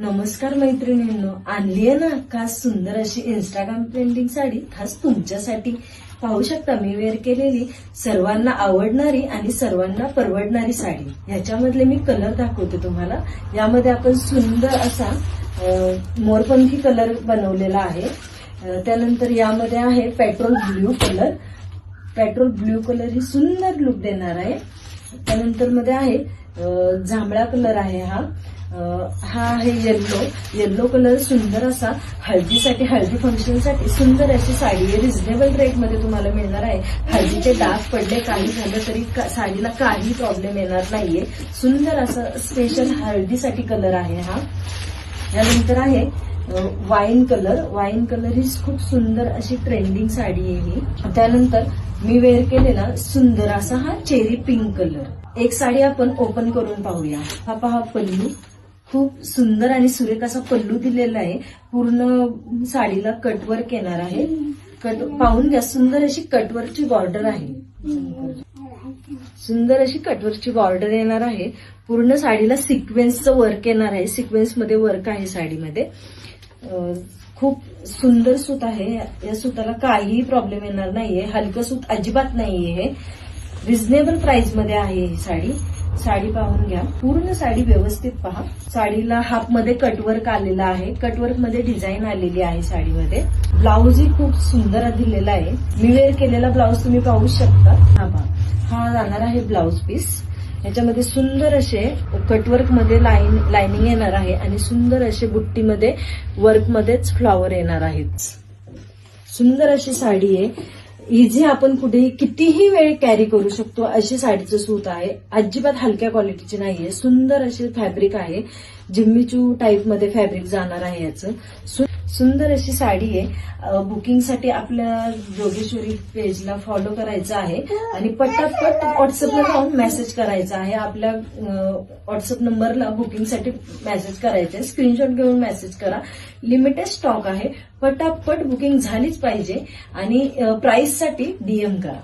नमस्कार मैत्रिणींनो, आणली आहे ना खास सुंदर अशी इंस्टाग्राम ट्रेंडिंग साडी खास तुमच्यासाठी. पाहू शकता मी वेअर केलेली सर्वांना आवडणारी आणि सर्वांना परवडणारी साडी. ह्याच्यामधले मी कलर दाखवते तुम्हाला. यामध्ये आपण सुंदर असा मोरपंखी कलर बनवलेला आहे. त्यानंतर यामध्ये आहे petrol blue colour. Petrol blue colour ही सुंदर लुक देणार आहे. त्यानंतर मध्ये आहे जांभळा कलर आहे. हा आहे येल्लो कलर. सुंदर असा हळदी फंक्शनसाठी सुंदर अशी साडी आहे. रिझनेबल रेट मध्ये तुम्हाला मिळणार आहे. हळदीचे डाग पडले काही झालं तरी साडीला काही प्रॉब्लेम येणार नाहीये. सुंदर असा स्पेशल हळदीसाठी कलर आहे हा. यानंतर आहे वाईन कलर ही खूप सुंदर अशी ट्रेंडिंग साडी आहे ही. त्यानंतर मी वेअर केलेला सुंदर असा हा चेरी पिंक कलर. एक साडी आपण ओपन करून पाहूया. हा पहा पल्लू. खूप सुंदर आणि सुरेख असा पल्लू दिलेला आहे. पूर्ण साडीला कटवर्क येणार आहे. पाहून घ्या, सुंदर अशी कटवर्कची बॉर्डर आहे. सुंदर अशी कटवर्कची बॉर्डर येणार आहे. पूर्ण साडीला सिक्वेन्सचं वर्क येणार आहे. सिक्वेन्स मध्ये वर्क आहे साडीमध्ये. खूप सुंदर सूत आहे. या सुताला काहीही प्रॉब्लेम येणार नाहीये. हलकं सूत अजिबात नाहीये. हे रिझनेबल प्राइस मध्ये आहे ही साडी. साडी पाहून घ्या. पूर्ण साडी व्यवस्थित पहा. साडीला हाफ मध्ये कटवर्क आलेला आहे. कटवर्क मध्ये डिझाईन आलेली आहे साडीमध्ये. ब्लाऊज ही खूप सुंदर दिलेला आहे. मी वेअर केलेला ब्लाऊज तुम्ही पाहू शकता. हा जाणार आहे ब्लाऊज पीस. याच्यामध्ये सुंदर असे कटवर्क मध्ये लाइनिंग येणार आहे आणि सुंदर असे बुट्टीमध्ये वर्क मध्येच फ्लॉवर येणार आहेत. सुंदर अशी साडी आहे. इझी आपण कुठेही कितीही वेळ कॅरी करू शकतो अशी साडीचं सूत आहे. अजिबात हलक्या क्वालिटीची नाहीये. सुंदर असे फॅब्रिक आहे. जिम्मीचू टाईप मध्ये फॅब्रिक जाणार आहे याचं. सुंदर अशी साडी आहे. बुकिंगसाठी आपल्या जोगेश्वरी पेजला फॉलो करायचं आहे आणि पटापट व्हॉट्सअपला जाऊन मेसेज करायचा आहे. आपल्या व्हॉट्सअप नंबरला बुकिंगसाठी मेसेज करायचे. स्क्रीनशॉट घेऊन मेसेज करा. लिमिटेड स्टॉक आहे. पटापट बुकिंग झालीच पाहिजे आणि प्राइससाठी डीएम करा.